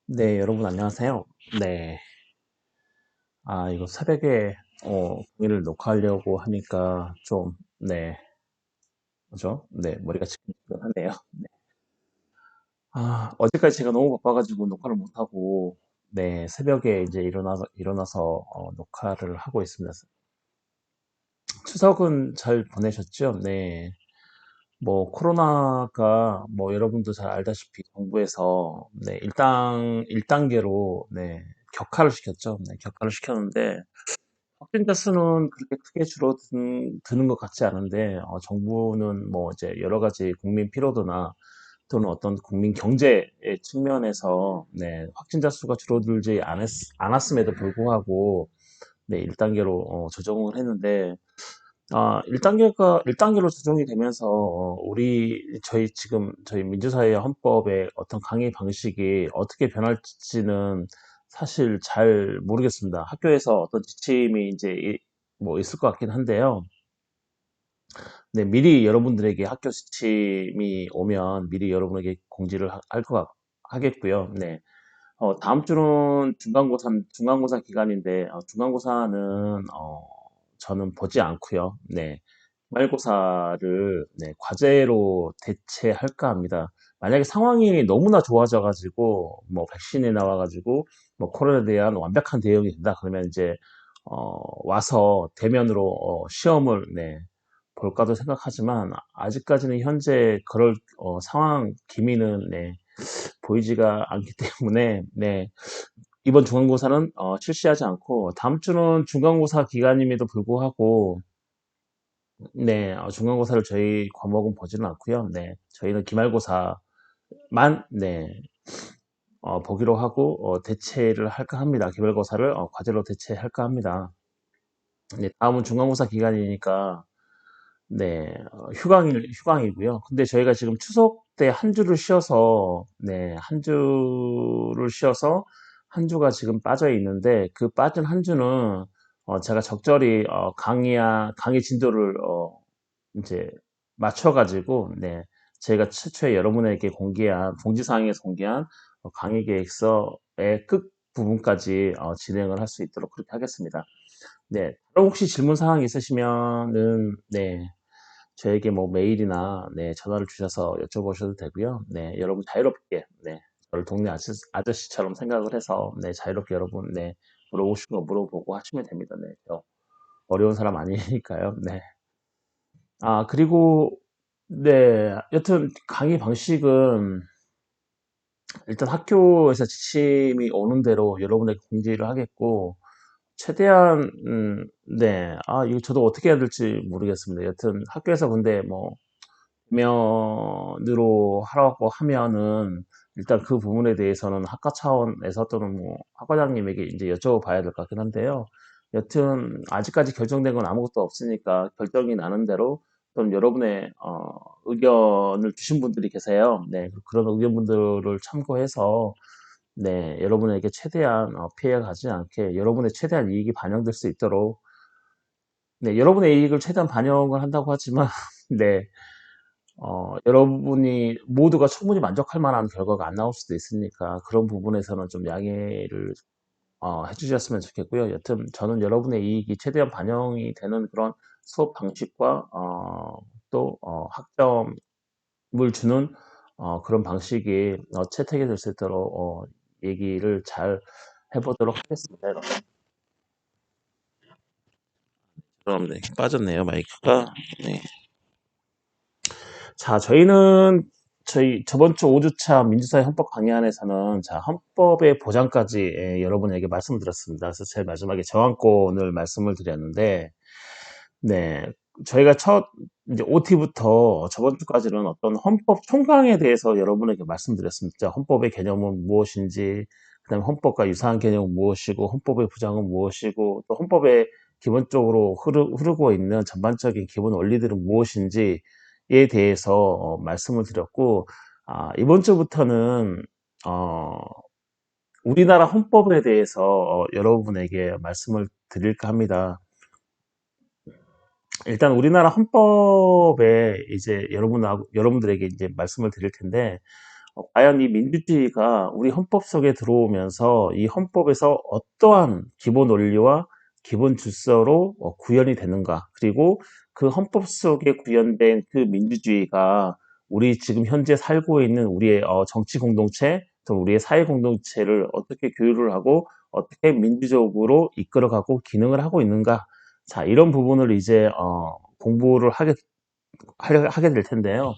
네, 여러분 안녕하세요. 네. 이거 새벽에 공의를 녹화하려고 하니까 좀, 네, 뭐죠? 네, 머리가 지끈지끈하네요. 어제까지 제가 너무 바빠가지고 녹화를 못하고, 네, 새벽에 이제 일어나서 녹화를 하고 있습니다. 추석은 잘 보내셨죠? 네. 뭐, 코로나가 뭐, 여러분도 잘 알다시피 정부에서, 네, 일단계로, 네, 격하를 시켰죠. 네, 격하를 시켰는데, 확진자 수는 그렇게 크게 줄어드는 것 같지 않은데, 정부는 뭐 이제 여러 가지 국민 피로도나 또는 어떤 국민 경제의 측면에서, 네, 확진자 수가 줄어들지 않았음에도 불구하고, 네, 1단계로 조정을 했는데, 1단계로 조정이 되면서, 저희 민주사회 헌법의 어떤 강의 방식이 어떻게 변할지는 사실 잘 모르겠습니다. 학교에서 어떤 지침이 이제 뭐 있을 것 같긴 한데요. 네, 미리 여러분들에게 학교 지침이 오면 미리 여러분에게 공지를 하겠고요. 네. 다음 주는 중간고사 기간인데, 중간고사는, 저는 보지 않고요. 네. 기말고사를, 네, 과제로 대체할까 합니다. 만약에 상황이 너무나 좋아져가지고, 뭐, 백신이 나와가지고, 뭐, 코로나에 대한 완벽한 대응이 된다. 그러면 이제, 와서 대면으로, 시험을, 네, 볼까도 생각하지만, 아직까지는 현재 그럴, 상황, 기미는, 네, 보이지가 않기 때문에, 네, 이번 중간고사는 실시하지 않고 다음 주는 중간고사 기간임에도 불구하고, 네, 중간고사를 저희 과목은 보지는 않고요. 네, 저희는 기말고사만, 네, 보기로 하고 대체를 할까 합니다. 기말고사를 과제로 대체할까 합니다. 네, 다음은 중간고사 기간이니까, 네, 휴강이고요. 근데 저희가 지금 추석 때 한 주를 쉬어서, 네, 한 주를 쉬어서 한 주가 지금 빠져 있는데, 그 빠진 한 주는 제가 적절히 강의 진도를 이제 맞춰가지고, 네, 저희가 최초에 여러분에게 공지사항에서 공개한 강의 계획서의 끝 부분까지 진행을 할 수 있도록 그렇게 하겠습니다. 네, 다른 혹시 질문 사항 있으시면은, 네, 저에게 뭐 메일이나, 네, 전화를 주셔서 여쭤보셔도 되고요. 네, 여러분 자유롭게, 네, 저를 동네 아저씨처럼 생각을 해서, 네, 자유롭게 여러분, 네, 물어보시고 물어보고 하시면 됩니다. 네, 어려운 사람 아니니까요. 네. 그리고, 네, 여튼 강의 방식은 일단 학교에서 지침이 오는 대로 여러분에게 공지를 하겠고, 최대한, 네, 이거 저도 어떻게 해야 될지 모르겠습니다. 여튼 학교에서 근데 뭐, 면으로 하라고 하면은, 일단 그 부분에 대해서는 학과 차원에서 또는 뭐, 학과장님에게 이제 여쭤봐야 될 것 같긴 한데요. 여튼, 아직까지 결정된 건 아무것도 없으니까 결정이 나는 대로 좀 여러분의, 의견을 주신 분들이 계세요. 네, 그런 의견분들을 참고해서, 네, 여러분에게 최대한 피해가 가지 않게 여러분의 최대한 이익이 반영될 수 있도록, 네, 여러분의 이익을 최대한 반영을 한다고 하지만, 네, 여러분이 모두가 충분히 만족할 만한 결과가 안 나올 수도 있으니까 그런 부분에서는 좀 양해를 해주셨으면 좋겠고요. 여튼 저는 여러분의 이익이 최대한 반영이 되는 그런 수업 방식과 또 학점을 주는 그런 방식이 채택이 될 수 있도록 얘기를 잘 해보도록 하겠습니다. 그럼 네, 빠졌네요, 마이크가. 네. 자, 저희 저번 주 5주차 민주사회 헌법 강의안에서는 자, 헌법의 보장까지 여러분에게 말씀드렸습니다. 그래서 제일 마지막에 저항권을 말씀을 드렸는데, 네, 저희가 이제 OT부터 저번 주까지는 어떤 헌법 총강에 대해서 여러분에게 말씀드렸습니다. 헌법의 개념은 무엇인지, 그다음에 헌법과 유사한 개념은 무엇이고, 헌법의 부장은 무엇이고, 또 헌법에 기본적으로 흐르고 있는 전반적인 기본 원리들은 무엇인지에 대해서 말씀을 드렸고, 이번 주부터는 어, 우리나라 헌법에 대해서 여러분에게 말씀을 드릴까 합니다. 일단 우리나라 헌법에 이제 여러분들에게 이제 말씀을 드릴 텐데, 과연 이 민주주의가 우리 헌법 속에 들어오면서 이 헌법에서 어떠한 기본 원리와 기본 질서로 구현이 되는가? 그리고 그 헌법 속에 구현된 그 민주주의가 우리 지금 현재 살고 있는 우리의 정치 공동체, 또 우리의 사회 공동체를 어떻게 교류를 하고 어떻게 민주적으로 이끌어가고 기능을 하고 있는가? 자, 이런 부분을 이제 공부를 하게 될 텐데요.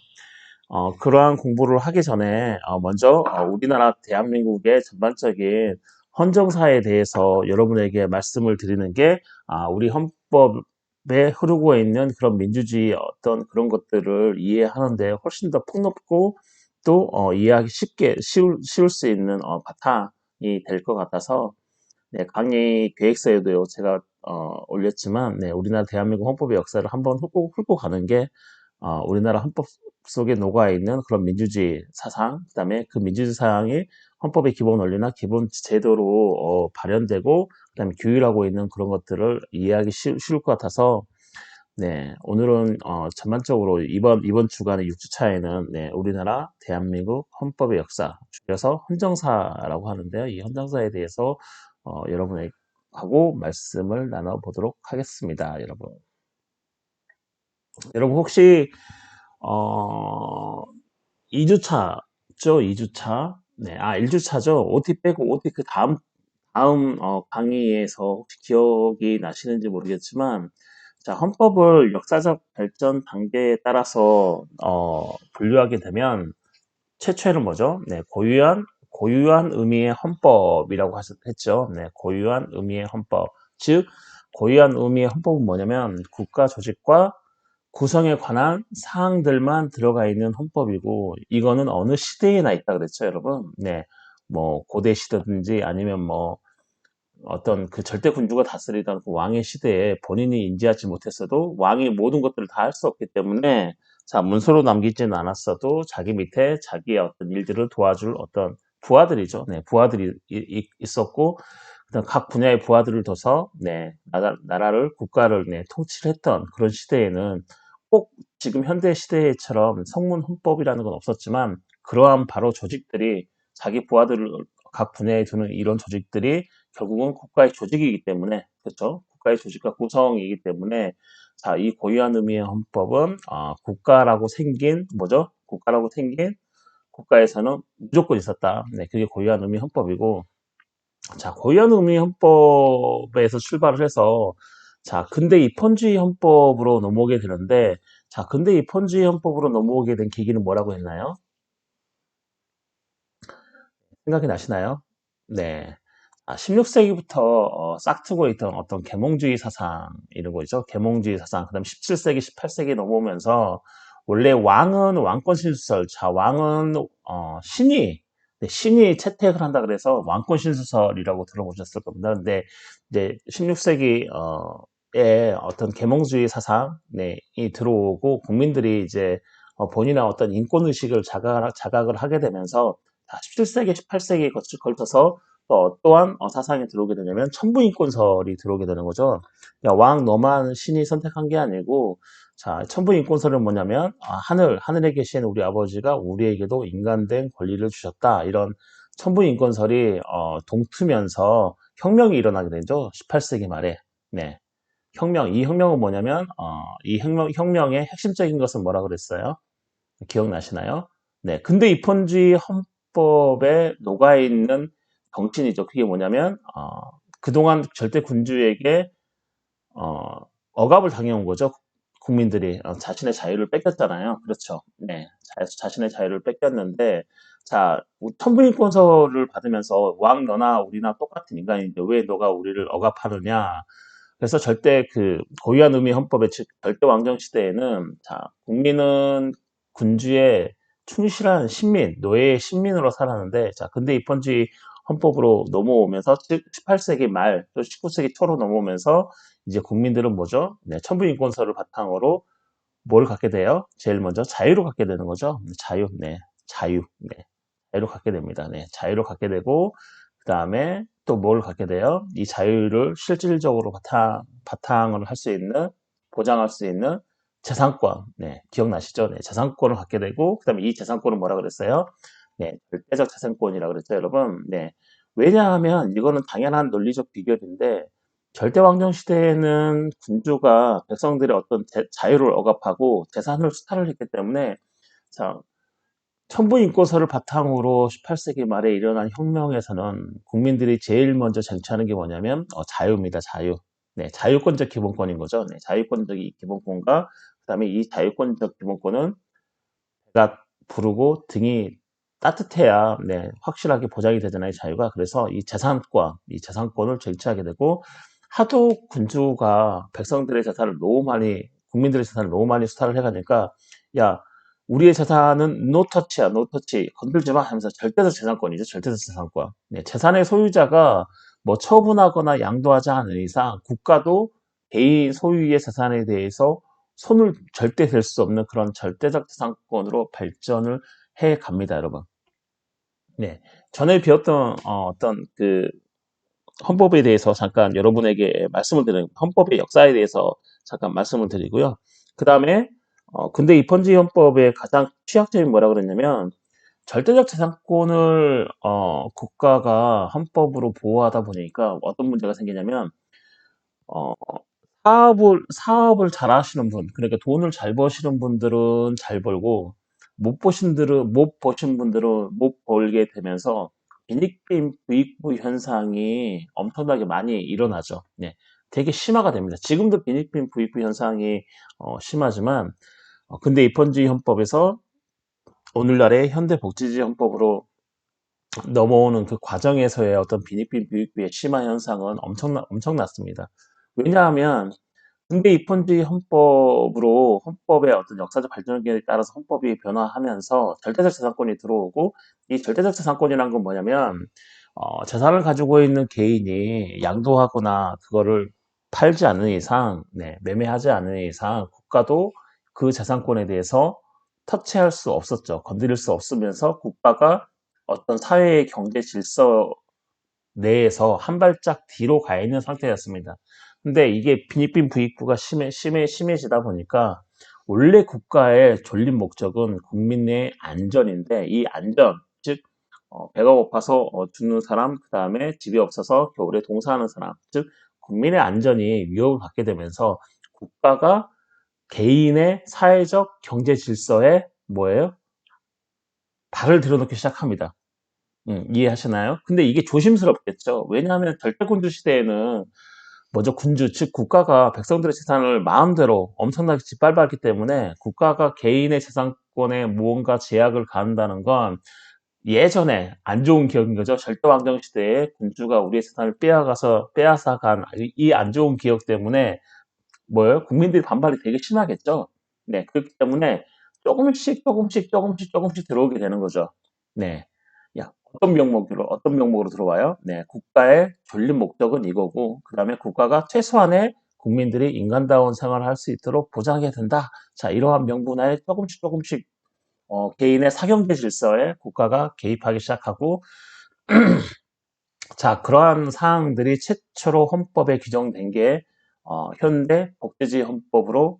그러한 공부를 하기 전에 먼저 우리나라 대한민국의 전반적인 헌정사에 대해서 여러분에게 말씀을 드리는 게 우리 헌법에 흐르고 있는 그런 민주주의 어떤 그런 것들을 이해하는데 훨씬 더 폭넓고 또 이해하기 쉽게 쉬울 수 있는 바탕이 될 것 같아서 네, 강의 계획서에도요, 제가 올렸지만, 네, 우리나라 대한민국 헌법의 역사를 한번 훑고 가는 게 우리나라 헌법 속에 녹아 있는 그런 민주주의 사상, 그다음에 그 민주주의 사상이 헌법의 기본 원리나 기본 제도로 발현되고, 그다음에 규율하고 있는 그런 것들을 이해하기 쉬울 것 같아서, 네, 오늘은 전반적으로 이번 주간의 6주차에는 네, 우리나라 대한민국 헌법의 역사, 줄여서 헌정사라고 하는데요. 이 헌정사에 대해서 여러분하고 말씀을 나눠보도록 하겠습니다, 여러분. 여러분 혹시 2주차죠, 2주차. 네, 1주차죠. OT 빼고 OT 그 다음 강의에서 혹시 기억이 나시는지 모르겠지만, 자, 헌법을 역사적 발전 단계에 따라서 분류하게 되면 최초에는 뭐죠? 네, 고유한 의미의 헌법이라고 했죠. 네, 고유한 의미의 헌법. 즉, 고유한 의미의 헌법은 뭐냐면 국가 조직과 구성에 관한 사항들만 들어가 있는 헌법이고, 이거는 어느 시대에나 있다 그랬죠, 여러분. 네, 뭐 고대 시대든지 아니면 뭐 어떤 그 절대 군주가 다스리던 그 왕의 시대에 본인이 인지하지 못했어도 왕이 모든 것들을 다 할 수 없기 때문에 자, 문서로 남기지는 않았어도 자기 밑에 자기의 어떤 일들을 도와줄 어떤 부하들이죠. 네, 부하들이 있었고, 그다음 각 분야의 부하들을 둬서 네, 나라를 국가를 네, 통치를 했던 그런 시대에는 꼭 지금 현대 시대처럼 성문 헌법이라는 건 없었지만 그러한 바로 조직들이 자기 부하들을 각 분야에 두는 이런 조직들이 결국은 국가의 조직이기 때문에 그렇죠? 국가의 조직과 구성이기 때문에 자, 이 고유한 의미의 헌법은 국가라고 생긴 뭐죠? 국가라고 생긴 국가에서는 무조건 있었다. 네, 그게 고유한 의미 헌법이고 자, 고유한 의미 헌법에서 출발을 해서 자, 근대 입헌주의 헌법으로 넘어오게 되는데 자, 근대 입헌주의 헌법으로 넘어오게 된 계기는 뭐라고 했나요? 생각이 나시나요? 네. 16세기부터 싹트고 있던 어떤 계몽주의 사상 이런 거 있죠. 계몽주의 사상. 그다음 17세기, 18세기 넘어오면서 원래 왕은 왕권 신수설. 자, 왕은 신이 네, 신이 채택을 한다 그래서 왕권 신수설이라고 들어보셨을 겁니다. 근데 이제 16세기 에 어떤 계몽주의 사상 네, 이 들어오고 국민들이 이제 본인의 어떤 인권 의식을 자각을 하게 되면서 17세기, 18세기에 걸쳐서 또 어떠한 사상이 들어오게 되냐면 천부인권설이 들어오게 되는 거죠. 야, 왕 너만 신이 선택한 게 아니고 자, 천부인권설은 뭐냐면 하늘에 계신 우리 아버지가 우리에게도 인간된 권리를 주셨다. 이런 천부인권설이 동트면서 혁명이 일어나게 되죠. 18세기 말에. 네. 이 혁명은 뭐냐면 이 혁명의 핵심적인 것은 뭐라 그랬어요? 기억나시나요? 네. 근데 입헌주의 헌법에 녹아있는 정신이죠. 그게 뭐냐면, 그동안 절대 군주에게, 억압을 당해온 거죠. 국민들이. 자신의 자유를 뺏겼잖아요. 그렇죠. 네. 자신의 자유를 뺏겼는데, 자, 천부인권서를 받으면서 왕 너나 우리나 똑같은 인간인데 왜 너가 우리를 억압하느냐. 그래서 고유한 의미 헌법의 즉 절대 왕정 시대에는 자, 국민은 군주의 충실한 신민, 노예의 신민으로 살았는데 자, 근데 입헌주의 헌법으로 넘어오면서 즉 18세기 말 또 19세기 초로 넘어오면서 이제 국민들은 뭐죠? 네, 천부인권서를 바탕으로 뭘 갖게 돼요? 제일 먼저 자유를 갖게 되는 거죠. 자유, 네, 자유를 갖게 됩니다. 네, 자유를 갖게 되고 그 다음에 또 뭘 갖게 돼요? 이 자유를 실질적으로 바탕을 할 수 있는 보장할 수 있는 재산권, 네, 기억나시죠? 네, 재산권을 갖게 되고 그 다음에 이 재산권은 뭐라 그랬어요? 네, 절대적 자산권이라고 그랬죠, 여러분. 네. 왜냐하면 이거는 당연한 논리적 비결인데 절대왕정 시대에는 군주가 백성들의 어떤 자유를 억압하고 재산을 수탈을 했기 때문에 자, 천부인권서를 바탕으로 18세기 말에 일어난 혁명에서는 국민들이 제일 먼저 쟁취하는 게 뭐냐면 자유입니다. 자유. 네, 자유권적 기본권인 거죠. 네, 자유권적 기본권과 그다음에 이 자유권적 기본권은 배가 부르고 등이 따뜻해야 네, 확실하게 보장이 되잖아요. 자유가. 그래서 이 재산권을 쟁취하게 되고 하도 군주가 백성들의 재산을 너무 많이 국민들의 재산을 너무 많이 수탈을 해가니까 야 우리의 재산은 노터치야 노터치 건들지 마 하면서 절대적 재산권이죠. 절대적 재산권. 네, 재산의 소유자가 뭐 처분하거나 양도하지 않은 이상 국가도 개인 소유의 재산에 대해서 손을 절대 댈 수 없는 그런 절대적 재산권으로 발전을 해 갑니다, 여러분. 네. 전에 배웠던 어떤 그 헌법에 대해서 잠깐 여러분에게 말씀을 드리는 헌법의 역사에 대해서 잠깐 말씀을 드리고요. 그 다음에 근대 입헌지 헌법의 가장 취약점이 뭐라 그랬냐면 절대적 재산권을 국가가 헌법으로 보호하다 보니까 어떤 문제가 생기냐면 어, 사업을 잘 하시는 분, 그러니까 돈을 잘 버시는 분들은 잘 벌고, 못 버신 분들은 못 벌게 되면서, 빈익빈 부익부 현상이 엄청나게 많이 일어나죠. 네. 되게 심화가 됩니다. 지금도 빈익빈 부익부 현상이 심하지만, 근데 입헌지 헌법에서 오늘날의 현대복지지 헌법으로 넘어오는 그 과정에서의 어떤 빈익빈 부익부의 심화 현상은 엄청났습니다. 왜냐하면 근대 입헌지 헌법으로 헌법의 어떤 역사적 발전에 따라서 헌법이 변화하면서 절대적 재산권이 들어오고 이 절대적 재산권이란 건 뭐냐면 재산을 가지고 있는 개인이 양도하거나 그거를 팔지 않는 이상, 네, 매매하지 않는 이상 국가도 그 재산권에 대해서 터치할 수 없었죠. 건드릴 수 없으면서 국가가 어떤 사회의 경제 질서 내에서 한 발짝 뒤로 가 있는 상태였습니다. 근데 이게 빈익빈 부익부가 심해지다 보니까 원래 국가의 존립 목적은 국민의 안전인데 이 안전, 즉 배가 고파서 죽는 사람, 그 다음에 집이 없어서 겨울에 동사하는 사람, 즉 국민의 안전이 위협을 받게 되면서 국가가 개인의 사회적 경제 질서에 뭐예요? 발을 들여놓기 시작합니다. 이해하시나요? 근데 이게 조심스럽겠죠. 왜냐하면 절대군주 시대에는 먼저 군주, 즉 국가가 백성들의 재산을 마음대로 엄청나게 짓밟았기 때문에 국가가 개인의 재산권에 무언가 제약을 가한다는 건 예전에 안 좋은 기억인 거죠. 절대왕정 시대에 군주가 우리의 재산을 빼앗아 간 이 안 좋은 기억 때문에 뭐예요? 국민들이 반발이 되게 심하겠죠. 네, 그렇기 때문에 조금씩 들어오게 되는 거죠. 네. 야, 어떤 명목으로 들어와요? 네, 국가의 존립 목적은 이거고, 그 다음에 국가가 최소한의 국민들이 인간다운 생활을 할 수 있도록 보장해야 된다. 자, 이러한 명분하에 조금씩 개인의 사경제 질서에 국가가 개입하기 시작하고, 자, 그러한 사항들이 최초로 헌법에 규정된 게 현대 복지지 헌법으로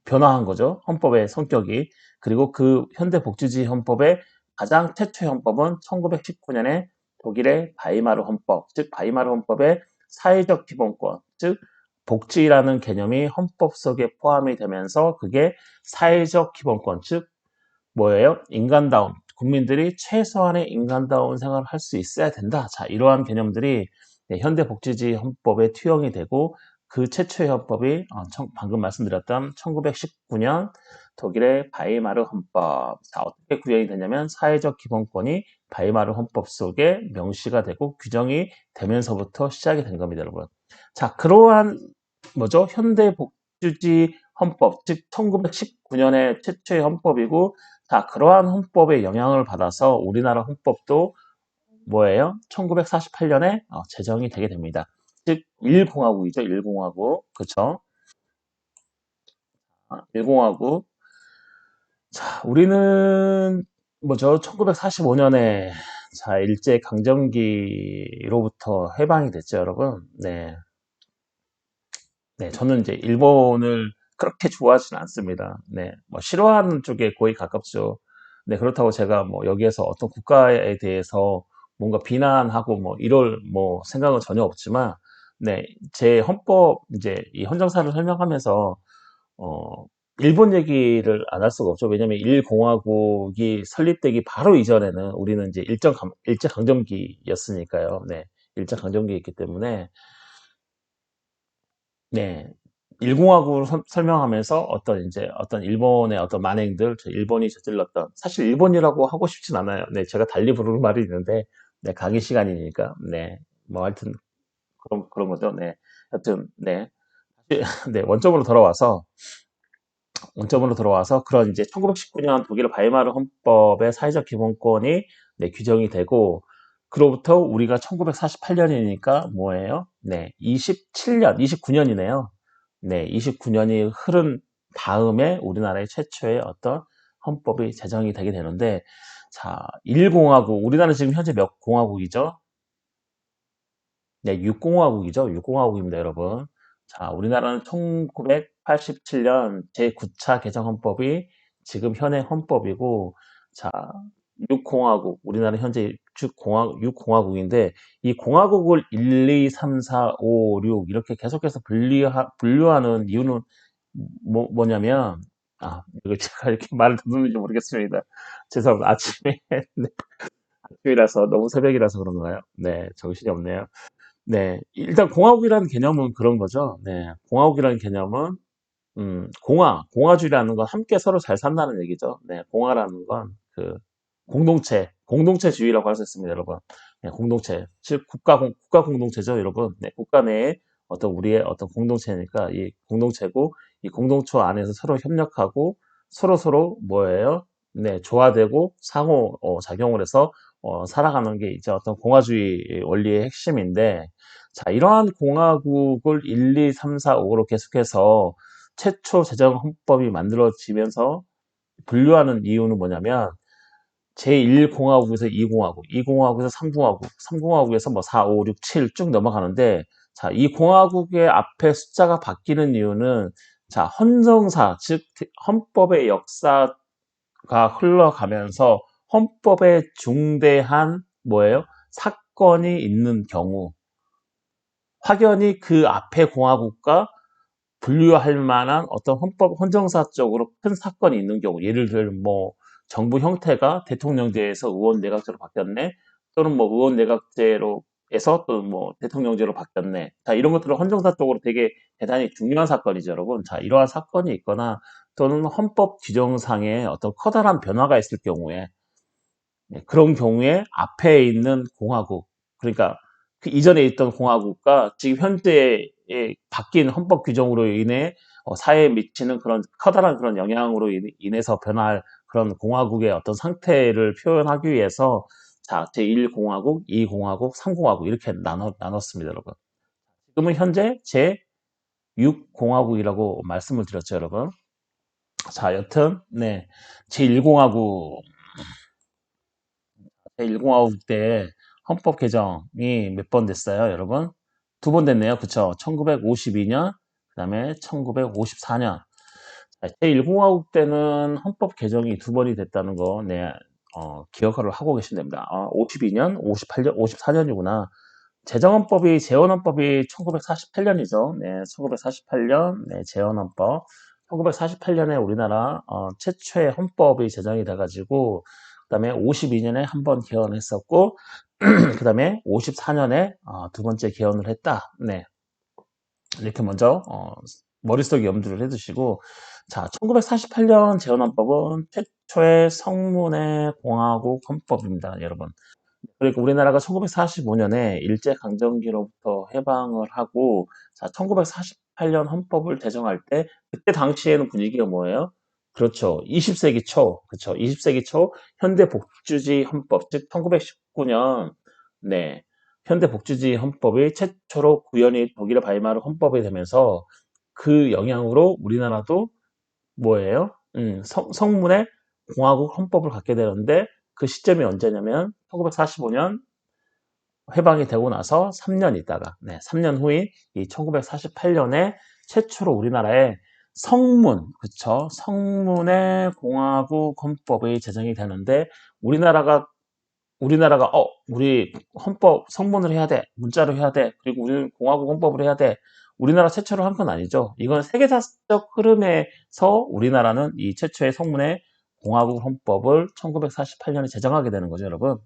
변화한 거죠. 헌법의 성격이. 그리고 그 현대복지주의 헌법의 가장 최초의 헌법은 1919년에 독일의 바이마르 헌법, 즉 바이마르 헌법의 사회적 기본권, 즉 복지라는 개념이 헌법 속에 포함이 되면서 그게 사회적 기본권, 즉 뭐예요? 인간다움. 국민들이 최소한의 인간다운 생활을 할 수 있어야 된다. 자, 이러한 개념들이 현대복지주의 헌법에 투영이 되고 그 최초의 헌법이 방금 말씀드렸던 1919년 독일의 바이마르 헌법. 자, 어떻게 구현이 되냐면 사회적 기본권이 바이마르 헌법 속에 명시가 되고 규정이 되면서부터 시작이 된 겁니다, 여러분. 자, 그러한 뭐죠? 현대복지주의 헌법, 즉 1919년의 최초의 헌법이고 자, 그러한 헌법의 영향을 받아서 우리나라 헌법도 뭐예요? 1948년에 제정이 되게 됩니다. 즉, 1공화국이죠. 1공화국. 그쵸? 1공화국. 자, 우리는 뭐죠? 1945년에 자, 일제 강점기로부터 해방이 됐죠, 여러분. 네. 네, 저는 이제 일본을 그렇게 좋아하지는 않습니다. 네. 뭐 싫어하는 쪽에 거의 가깝죠. 네, 그렇다고 제가 뭐 여기에서 어떤 국가에 대해서 뭔가 비난하고 뭐 이럴 뭐 생각은 전혀 없지만, 네, 제 헌법 이제 이 헌정사를 설명하면서 어, 일본 얘기를 안 할 수가 없죠. 왜냐면 일공화국이 설립되기 바로 이전에는 우리는 이제 일제강점기였으니까요. 네, 일제강점기였기 때문에, 네, 일공화국을 설명하면서 어떤 일본의 어떤 만행들, 일본이 저질렀던, 사실 일본이라고 하고 싶진 않아요. 네, 제가 달리 부르는 말이 있는데, 네, 강의 시간이니까, 네, 뭐 하여튼 그런 거죠. 네, 하여튼, 네, 네, 원점으로 돌아와서 그런 이제 1919년 독일 바이마르 헌법의 사회적 기본권이, 네, 규정이 되고, 그로부터 우리가 1948년이니까 뭐예요? 네, 27년, 29년이네요. 네, 29년이 흐른 다음에 우리나라의 최초의 어떤 헌법이 제정이 되게 되는데, 자, 1공화국, 우리나라는 지금 현재 몇 공화국이죠? 네, 6공화국이죠. 6공화국입니다, 여러분. 자, 우리나라는 1987년 제9차 개정헌법이 지금 현행 헌법이고, 자, 6공화국, 우리나라 현재 6공화국인데, 이 공화국을 1, 2, 3, 4, 5, 6 이렇게 계속해서 분류하는 이유는 뭐냐면, 이거 제가 이렇게 말을 듣는지 모르겠습니다. 죄송합니다. 아침에, 네, 아침이라서 너무 새벽이라서 그런가요? 네, 정신이 없네요. 네, 일단 공화국이라는 개념은 그런 거죠. 네, 공화국이라는 개념은 공화주의라는 건 함께 서로 잘 산다는 얘기죠. 네, 공화라는 건 그 공동체주의라고 할 수 있습니다, 여러분. 네, 공동체, 즉 국가 공동체죠, 여러분. 네, 국가 내에 어떤 우리의 어떤 공동체니까 이 공동체고, 이 공동체 안에서 서로 협력하고 서로 뭐예요? 네, 조화되고 상호 작용을 해서 살아가는 게 이제 어떤 공화주의 원리의 핵심인데, 자, 이러한 공화국을 1, 2, 3, 4, 5로 계속해서 최초 제정 헌법이 만들어지면서 분류하는 이유는 뭐냐면, 제1공화국에서 2공화국, 2공화국에서 3공화국, 3공화국에서 뭐 4, 5, 6, 7 쭉 넘어가는데, 자, 이 공화국의 앞에 숫자가 바뀌는 이유는, 자, 헌정사, 즉 헌법의 역사가 흘러가면서 헌법에 중대한 뭐예요? 사건이 있는 경우, 확연히 그 앞에 공화국과 분류할 만한 어떤 헌정사적으로 큰 사건이 있는 경우, 예를 들면 뭐 정부 형태가 대통령제에서 의원 내각제로 바뀌었네, 또는 뭐 의원 내각제로 에서 또 뭐 대통령제로 바뀌었네. 자, 이런 것들은 헌정사 쪽으로 되게 대단히 중요한 사건이죠, 여러분. 자, 이러한 사건이 있거나 또는 헌법 규정상의 어떤 커다란 변화가 있을 경우에, 네, 그런 경우에 앞에 있는 공화국, 그러니까 그 이전에 있던 공화국과 지금 현재의 바뀐 헌법 규정으로 인해 사회에 미치는 그런 커다란 그런 영향으로 인해서 변할 그런 공화국의 어떤 상태를 표현하기 위해서, 자, 제1공화국, 2공화국, 3공화국 이렇게 나눴습니다, 여러분. 지금은 현재 제6공화국이라고 말씀을 드렸죠, 여러분. 자, 여튼, 네. 제1공화국, 제1공화국 때 헌법 개정이 몇 번 됐어요, 여러분? 두 번 됐네요. 그쵸? 1952년, 그 다음에 1954년. 제1공화국 때는 헌법 개정이 두 번이 됐다는 거, 네, 기억을 하고 계시면 됩니다. 52년, 58년, 54년이구나. 재헌헌법이 1948년이죠. 네, 1948년, 네, 재헌헌법. 1948년에 우리나라 최초의 헌법이 제정이 돼가지고, 그 다음에 52년에 한 번 개헌했었고, 그 다음에 54년에 두 번째 개헌을 했다. 네, 이렇게 먼저 머릿속에 염두를 해두시고, 자, 1948년 재헌헌법은 최초의 성문의 공화국 헌법입니다, 여러분. 그러니까 우리나라가 1945년에 일제강점기로부터 해방을 하고, 자, 1948년 헌법을 제정할 때, 그때 당시에는 분위기가 뭐예요? 그렇죠. 20세기 초, 그렇죠. 20세기 초 현대복주지 헌법, 즉 1919년, 네, 현대복주지 헌법이 최초로 구현이 독일의 바이마르 헌법이 되면서, 그 영향으로 우리나라도 뭐예요? 성문의 공화국 헌법을 갖게 되는데, 그 시점이 언제냐면 1945년 해방이 되고 나서 3년 있다가, 네, 3년 후인 이 1948년에 최초로 우리나라에 성문, 그쵸? 성문에 공화국 헌법이 제정이 되는데 우리나라가 우리 헌법 성문을 해야 돼. 문자로 해야 돼. 그리고 우리는 공화국 헌법을 해야 돼. 우리나라 최초로 한 건 아니죠. 이건 세계사적 흐름에서 우리나라는 이 최초의 성문의 공화국 헌법을 1948년에 제정하게 되는 거죠, 여러분.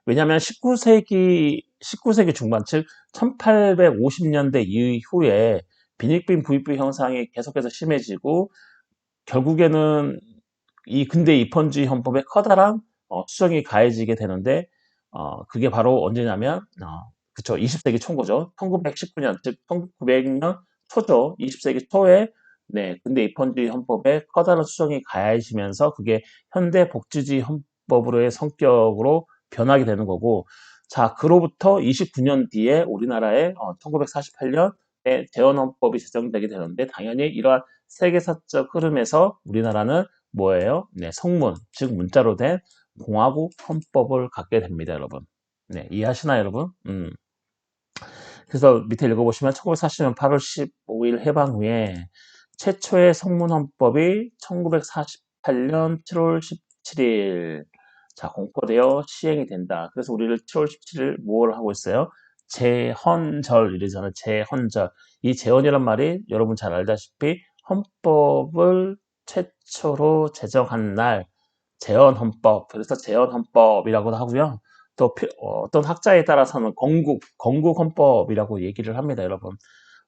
왜냐하면 19세기 중반, 즉 1850년대 이후에 빈익빈 부익부 형상이 계속해서 심해지고 결국에는 이 근대 입헌주의 헌법에 커다란 수정이 가해지게 되는데 그게 바로 언제냐면 그쵸 20세기 초인 거죠. 1919년 즉 1900년 초죠. 20세기 초에 네 근대 입헌주의 헌법에 커다란 수정이 가해지면서 그게 현대 복지주의 헌법으로의 성격으로 변하게 되는 거고 자 그로부터 29년 뒤에 우리나라의 1948년에 재헌헌법이 제정되게 되는데 당연히 이러한 세계사적 흐름에서 우리나라는 뭐예요? 네, 성문, 즉 문자로 된 공화국 헌법을 갖게 됩니다, 여러분. 네, 이해하시나요, 여러분? 그래서 밑에 읽어보시면 1940년 8월 15일 해방 후에 최초의 성문 헌법이 1948년 7월 17일 자 공포되어 시행이 된다. 그래서 우리를 7월 17일 뭘 하고 있어요? 재헌절 이러잖아요. 재헌절. 이 재헌이란 말이 여러분 잘 알다시피 헌법을 최초로 제정한 날 재헌헌법. 그래서 재헌헌법이라고도 하고요. 또 어떤 학자에 따라서는 건국헌법이라고 얘기를 합니다, 여러분.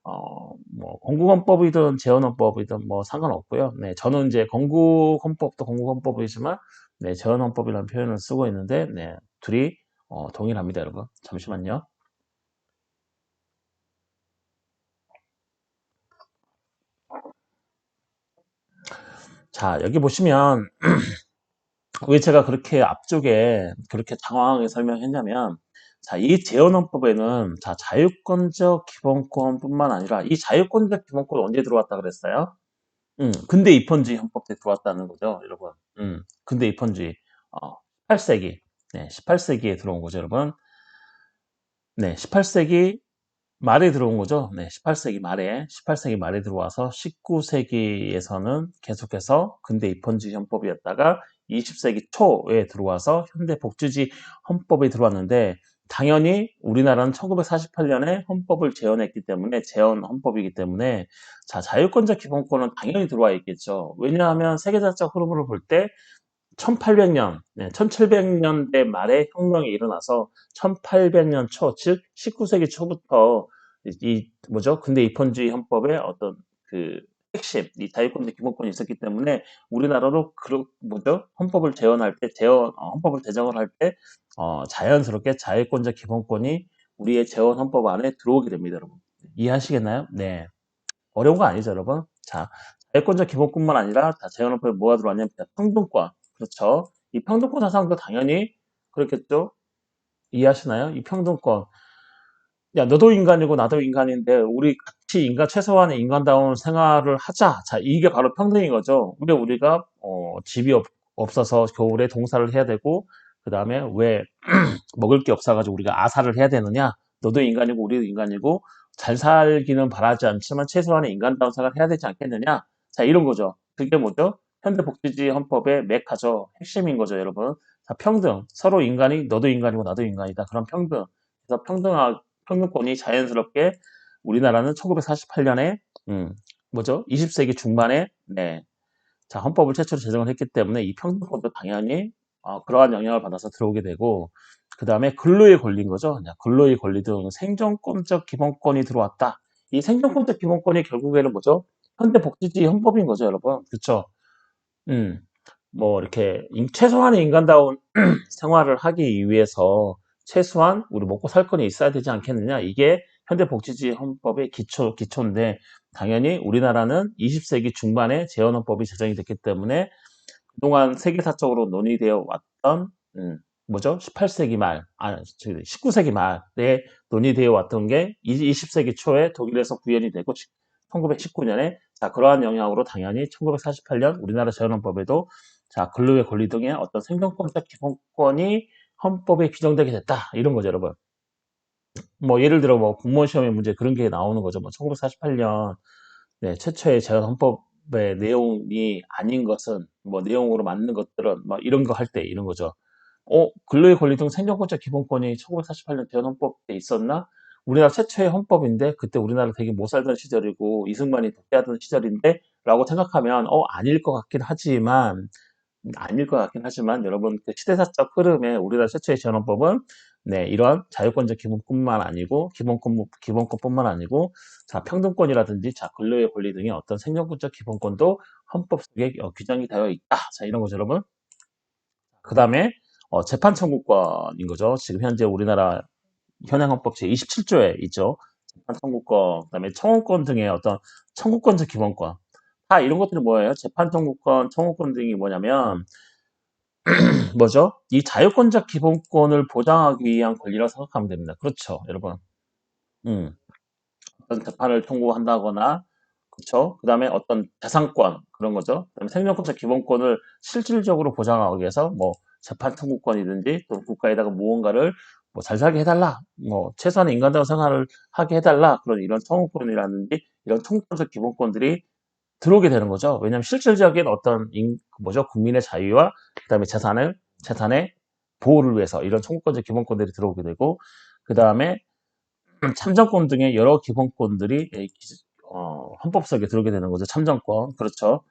뭐 건국헌법이든 재헌헌법이든 뭐 상관없고요. 네, 저는 이제 건국헌법도 건국헌법이지만 네, 재헌헌법이라는 표현을 쓰고 있는데 네, 둘이 동일합니다, 여러분. 잠시만요. 자, 여기 보시면 왜 제가 그렇게 앞쪽에 그렇게 장황하게 설명했냐면 자, 이 재헌헌법에는 자, 자유권적 기본권뿐만 아니라 이 자유권적 기본권 언제 들어왔다 그랬어요? 근대 입헌주의 헌법 때 들어왔다는 거죠, 여러분. 근대 입헌주의 18세기. 네, 18세기에 들어온 거죠, 여러분. 네, 18세기 말에 들어온 거죠. 네, 18세기 말에 들어와서 19세기에서는 계속해서 근대 입헌주의 헌법이었다가 20세기 초에 들어와서 현대 복지주의 헌법이 들어왔는데 당연히 우리나라는 1948년에 헌법을 제헌했기 때문에 제헌 헌법이기 때문에 자, 자유권적 기본권은 당연히 들어와 있겠죠. 왜냐하면 세계사적 흐름으로 볼 때 1800년, 1700년대 말에 혁명이 일어나서 1800년 초, 즉 19세기 초부터 뭐죠? 근대 입헌주의 헌법의 어떤 그 핵심, 이 자유권적 기본권이 있었기 때문에 우리나라로 그 뭐죠? 헌법을 제헌할 때, 헌법을 제정을 할 때 자연스럽게 자유권적 기본권이 우리의 제헌 헌법 안에 들어오게 됩니다, 여러분. 이해하시겠나요? 네. 어려운 거 아니죠, 여러분? 자, 자유권적 기본뿐만 아니라 자, 재헌헌법에 뭐가 들어왔냐면 평등권. 그렇죠. 이 평등권 사상도 당연히 그렇겠죠. 이해하시나요? 이 평등권. 야, 너도 인간이고 나도 인간인데 우리 같이 최소한의 인간다운 생활을 하자. 자, 이게 바로 평등인 거죠. 왜 우리가 집이 없어서 겨울에 동사를 해야 되고 그다음에 왜 먹을 게 없어가지고 우리가 아사를 해야 되느냐? 너도 인간이고 우리도 인간이고 잘 살기는 바라지 않지만 최소한의 인간다운 생활을 해야 되지 않겠느냐? 자, 이런 거죠. 그게 뭐죠? 현대복지주의 헌법의 메카죠. 핵심인 거죠, 여러분. 자, 평등. 서로 인간이 너도 인간이고 나도 인간이다. 그런 평등. 그래서 평등권이 자연스럽게 우리나라는 1948년에 뭐죠? 20세기 중반에 네. 자, 헌법을 최초로 제정을 했기 때문에 이 평등권도 당연히 그러한 영향을 받아서 들어오게 되고 그 다음에 근로의 권리인 거죠. 근로의 권리 등 생존권적 기본권이 들어왔다. 이 생존권적 기본권이 결국에는 뭐죠? 현대복지주의 헌법인 거죠, 여러분. 그렇죠? 음, 뭐 이렇게 최소한의 인간다운 생활을 하기 위해서 최소한 우리 먹고 살 건이 있어야 되지 않겠느냐. 이게 현대복지주의 헌법의 기초인데 당연히 우리나라는 20세기 중반에 재헌헌법이 제정이 됐기 때문에 그동안 세계사적으로 논의되어 왔던 뭐죠? 18세기 말, 19세기 말에 논의되어 왔던 게 20세기 초에 독일에서 구현이 되고 1919년에 자 그러한 영향으로 당연히 1948년 우리나라 재헌헌법에도 자 근로의 권리 등의 어떤 생존권적 기본권이 헌법에 규정되게 됐다 이런 거죠, 여러분. 뭐 예를 들어 뭐 공무원 시험의 문제 그런 게 나오는 거죠. 뭐 1948년 네, 최초의 자연 헌법의 내용이 아닌 것은 뭐 내용으로 맞는 것들은 뭐 이런 거 할 때 이런 거죠. 근로의 권리 등 생존권자 기본권이 1948년 대헌 헌법에 있었나? 우리나라 최초의 헌법인데 그때 우리나라 되게 못 살던 시절이고 이승만이 독재하던 시절인데 라고 생각하면 아닐 것 같긴 하지만 여러분 그 시대사적 흐름에 우리나라 최초의 시헌헌법은 네, 이러한 자유권적 기본뿐만 아니고 기본권뿐만 아니고 자 평등권이라든지 자 근로의 권리 등의 어떤 생존권적 기본권도 헌법 속에 규정이 되어 있다. 자 이런 거죠, 여러분. 그 다음에 재판 청구권인 거죠. 지금 현재 우리나라 현행 헌법 제27조에 있죠. 재판 청구권, 그다음에 청구권 등의 어떤 청구권적 기본권. 다 이런 것들이 뭐예요? 재판 청구권, 청구권 등이 뭐냐면 뭐죠? 이 자유권적 기본권을 보장하기 위한 권리라고 생각하면 됩니다. 그렇죠, 여러분. 음, 어떤 재판을 청구한다거나, 그렇죠. 그다음에 어떤 재산권 그런 거죠. 그다음에 생존권적 기본권을 실질적으로 보장하기 위해서 뭐 재판 청구권이든지 또 국가에다가 무언가를 뭐 잘 살게 해달라, 뭐 최소한의 인간다운 생활을 하게 해달라 그런 이런 청구권이라든지 이런 청구권적 기본권들이 들어오게 되는 거죠. 왜냐하면 실질적인 어떤 뭐죠 국민의 자유와 그다음에 재산의 보호를 위해서 이런 청구권적 기본권들이 들어오게 되고 그 다음에 참정권 등의 여러 기본권들이 헌법 속에 들어오게 되는 거죠. 참정권 그렇죠.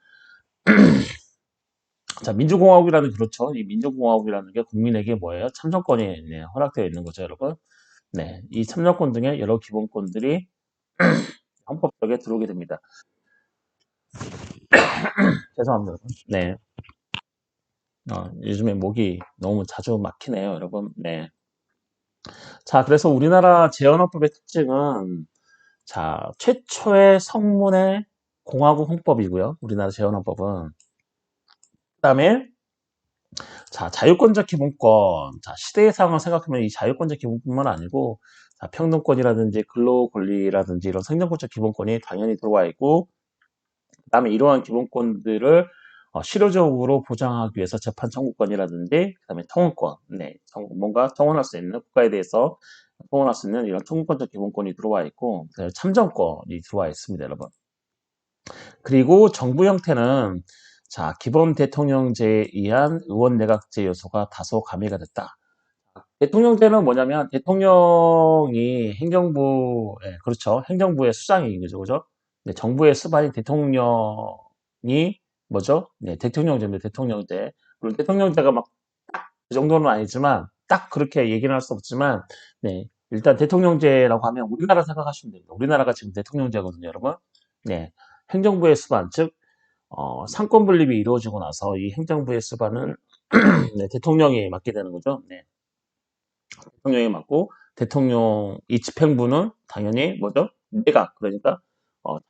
자 민주공화국이라는 그렇죠. 이 민주공화국이라는 게 국민에게 뭐예요? 참정권이 네, 허락되어 있는 거죠, 여러분. 네, 이 참정권 등의 여러 기본권들이 헌법 속에 들어오게 됩니다. 죄송합니다. 네. 요즘에 목이 너무 자주 막히네요, 여러분. 네. 자, 그래서 우리나라 재헌헌법의 특징은, 자, 최초의 성문의 공화국 헌법이고요. 우리나라 재헌헌법은. 그 다음에, 자, 자유권적 기본권. 자, 시대의 상황을 생각하면 이 자유권적 기본뿐만 아니고, 자, 평등권이라든지 근로권리라든지 이런 생존권적 기본권이 당연히 들어와 있고, 그 다음에 이러한 기본권들을 실효적으로 보장하기 위해서 재판 청구권이라든지 그다음에 청원권, 네, 뭔가 청원할 수 있는 국가에 대해서 청원할 수 있는 이런 청구권적 기본권이 들어와 있고 참정권이 들어와 있습니다, 여러분. 그리고 정부 형태는 자 기본 대통령제에 의한 의원 내각제 요소가 다소 가미가 됐다. 대통령제는 뭐냐면 대통령이 행정부, 그렇죠. 행정부의 수장인 거죠, 그죠? 네, 정부의 수반인 대통령이 뭐죠? 네, 대통령제입니다, 대통령제. 물론 대통령제가 막 그 정도는 아니지만 딱 그렇게 얘기는 할 수 없지만, 네, 일단 대통령제라고 하면 우리나라 생각하시면 됩니다. 우리나라가 지금 대통령제거든요, 여러분. 네, 행정부의 수반, 즉 상권 분립이 이루어지고 나서 이 행정부의 수반은 네, 대통령이 맡게 되는 거죠. 네. 대통령이 맡고 대통령 이 집행부는 당연히 뭐죠? 내각 그러니까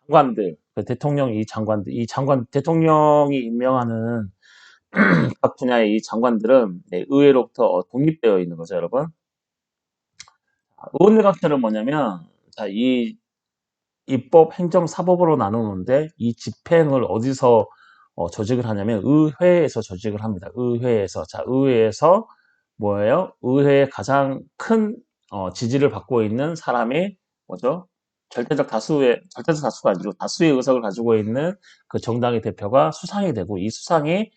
장관들 그 대통령 이 장관 대통령이 임명하는 각 분야의 이 장관들은 네, 의회로부터 독립되어 있는 거죠, 여러분. 의원내각제는 뭐냐면 자, 이 입법, 행정, 사법으로 나누는데 이 집행을 어디서 조직을 하냐면 의회에서 조직을 합니다. 의회에서 자 의회에서 뭐예요? 의회의 가장 큰 지지를 받고 있는 사람이 뭐죠? 절대적 다수가 아니고 다수의 의석을 가지고 있는 그 정당의 대표가 수상이 되고 이 수상이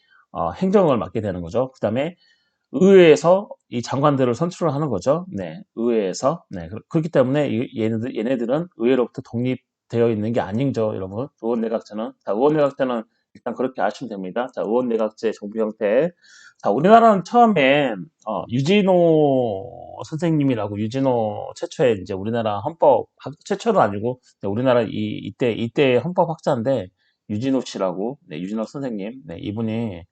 행정을 맡게 되는 거죠. 그 다음에 의회에서 이 장관들을 선출을 하는 거죠. 네, 의회에서. 네, 그렇기 때문에 얘네들은 의회로부터 독립되어 있는 게 아닌죠, 여러분. 의원내각제는. 자, 의원내각제는 일단 그렇게 아시면 됩니다. 자, 의원내각제 정부 형태. 자, 우리나라는 처음에 유진호 선생님이라고 유진호 최초의 이제 우리나라 최초는 아니고 우리나라 이때 헌법 학자인데 유진호 씨라고 네, 유진호 선생님 네, 이분이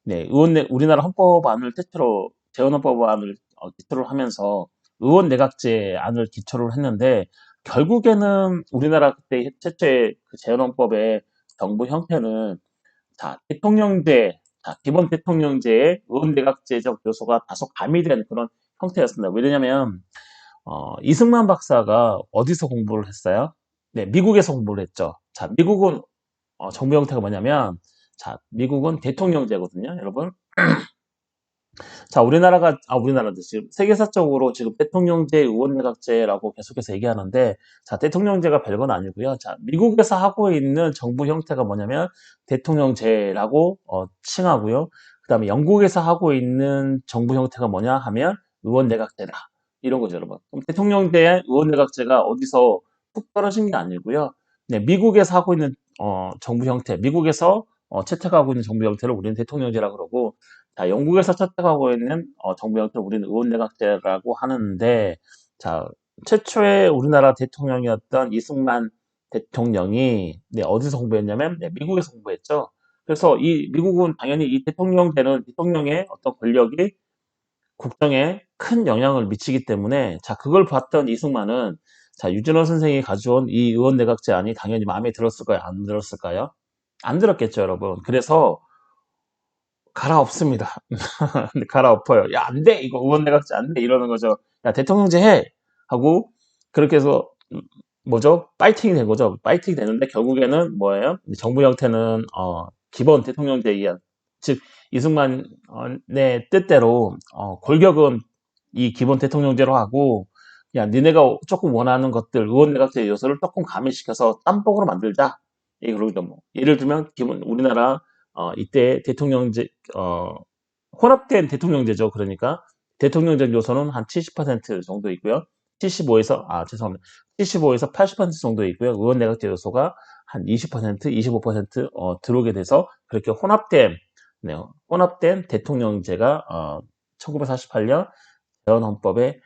네, 우리나라 헌법안을 대체로 재헌헌법안을 기초로 하면서 의원 내각제 안을 기초로 했는데 결국에는 우리나라 그때 최초의 그 재헌헌법의 정부 형태는 자 대통령제, 자 기본 대통령제의 의원 내각제적 요소가 다소 가미된 그런 형태였습니다. 왜냐하면 이승만 박사가 어디서 공부를 했어요? 네, 미국에서 공부를 했죠. 자, 미국은 정부 형태가 뭐냐면 자, 미국은 대통령제거든요, 여러분. 자, 우리나라도 지금 세계사적으로 지금 대통령제, 의원내각제라고 계속해서 얘기하는데, 자, 대통령제가 별건 아니고요. 자, 미국에서 하고 있는 정부 형태가 뭐냐면 대통령제라고 칭하고요. 그 다음에 영국에서 하고 있는 정부 형태가 뭐냐 하면 의원내각제다. 이런 거죠, 여러분. 그럼 대통령제, 의원내각제가 어디서 툭 떨어진 게 아니고요. 네, 미국에서 하고 있는 정부 형태, 미국에서 채택하고 있는 정부 형태를 우리는 대통령제라고 그러고, 자, 영국에서 채택하고 있는 정부 형태를 우리는 의원내각제라고 하는데, 자, 최초의 우리나라 대통령이었던 이승만 대통령이 네, 어디서 공부했냐면 네, 미국에서 공부했죠. 그래서 이 미국은 당연히 이 대통령제는 대통령의 어떤 권력이 국정에 큰 영향을 미치기 때문에 자, 그걸 봤던 이승만은 자, 유준호 선생이 가져온 이 의원내각제안이 당연히 마음에 들었을까요? 안 들었을까요? 안 들었겠죠, 여러분. 그래서 갈아엎습니다. 갈아엎어요. 야, 안 돼! 이거 의원내각제 안 돼! 이러는 거죠. 야, 대통령제 해! 하고, 그렇게 해서, 뭐죠? 파이팅이 된 거죠. 파이팅이 되는데, 결국에는 뭐예요? 정부 형태는, 기본 대통령제에 의한, 즉, 이승만의 뜻대로, 골격은 이 기본 대통령제로 하고, 야, 니네가 조금 원하는 것들, 의원내각제 요소를 조금 가미시켜서 짬뽕으로 만들자. 예, 그러죠, 뭐. 예를 들면, 기본, 우리나라, 이때 대통령제, 어, 혼합된 대통령제죠. 그러니까 대통령적 요소는 한 70% 정도 있고요. 죄송합니다. 75에서 80% 정도 있고요. 의원 내각제 요소가 한 20%, 25% 들어오게 돼서 그렇게 네, 혼합된 대통령제가 1948년 대헌헌법의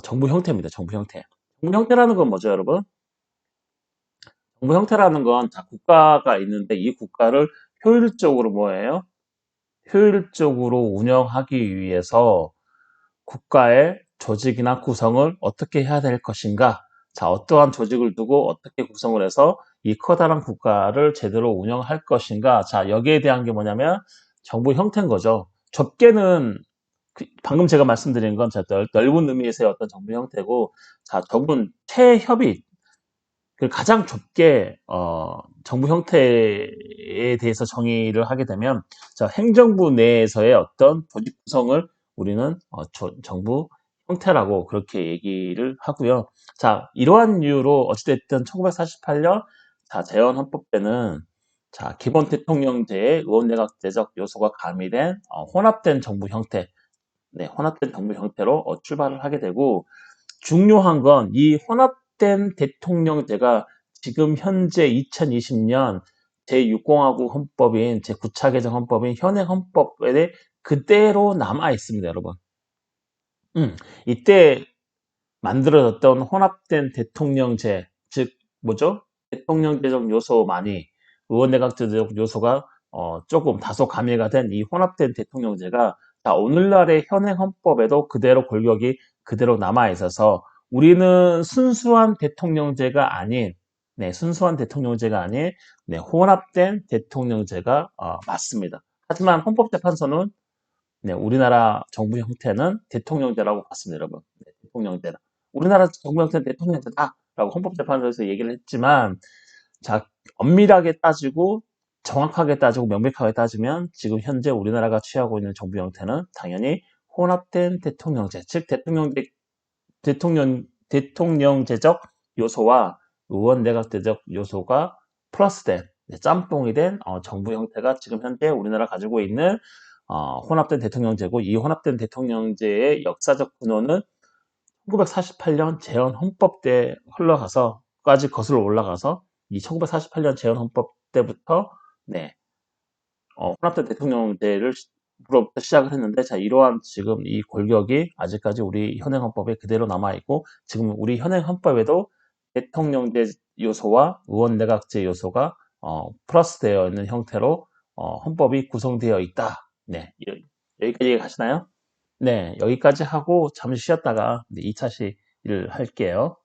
정부 형태입니다. 정부 형태. 정부 형태라는 건 뭐죠, 여러분? 정부 형태라는 건 자, 국가가 있는데 이 국가를 효율적으로 뭐예요? 효율적으로 운영하기 위해서 국가의 조직이나 구성을 어떻게 해야 될 것인가? 자, 어떠한 조직을 두고 어떻게 구성을 해서 이 커다란 국가를 제대로 운영할 것인가? 자, 여기에 대한 게 뭐냐면 정부 형태인 거죠. 좁게는 방금 제가 말씀드린 건 넓은 의미에서의 어떤 정부 형태고, 자, 좁은 최협의, 그 가장 좁게 정부 형태에 대해서 정의를 하게 되면 자, 행정부 내에서의 어떤 조직 구성을 우리는 정부 형태라고 그렇게 얘기를 하고요. 자, 이러한 이유로 어찌됐든 1948년 자, 재헌헌법 때는 자, 기본 대통령제의 의원내각제적 요소가 가미된 혼합된 정부 형태, 네, 혼합된 정부 형태로 출발을 하게 되고 중요한 건 이 혼합된 대통령제가 지금 현재 2020년 제6공화국 헌법인 제9차 개정 헌법인 현행 헌법에 그대로 남아 있습니다, 여러분. 이때 만들어졌던 혼합된 대통령제, 즉 뭐죠? 대통령제적 요소만이 의원내각제적 요소가 조금 다소 가미가 된 이 혼합된 대통령제가 자, 오늘날의 현행 헌법에도 그대로 골격이 그대로 남아 있어서 우리는 순수한 대통령제가 아닌 네, 순수한 대통령제가 아닌 네, 혼합된 대통령제가 맞습니다. 하지만 헌법재판소는 네, 우리나라 정부 형태는 대통령제라고 봤습니다, 여러분. 네, 대통령제다. 우리나라 정부 형태는 대통령제다라고 헌법재판소에서 얘기를 했지만, 자, 엄밀하게 따지고, 정확하게 따지고, 명백하게 따지면, 지금 현재 우리나라가 취하고 있는 정부 형태는 당연히 혼합된 대통령제, 즉, 대통령제적 요소와 의원 내각제적 요소가 플러스된, 네, 짬뽕이 된 정부 형태가 지금 현재 우리나라 가지고 있는 혼합된 대통령제고 이 혼합된 대통령제의 역사적 근원은 1948년 재헌 헌법 때 흘러가서까지 거슬러 올라가서 이 1948년 재헌 헌법 때부터 네, 혼합된 대통령제를 부터 시작을 했는데 자 이러한 지금 이 골격이 아직까지 우리 현행 헌법에 그대로 남아 있고 지금 우리 현행 헌법에도 대통령제 요소와 의원 내각제 요소가 플러스되어 있는 형태로 헌법이 구성되어 있다. 네, 여기까지 가시나요? 네, 여기까지 하고 잠시 쉬었다가 2차 시를 할게요.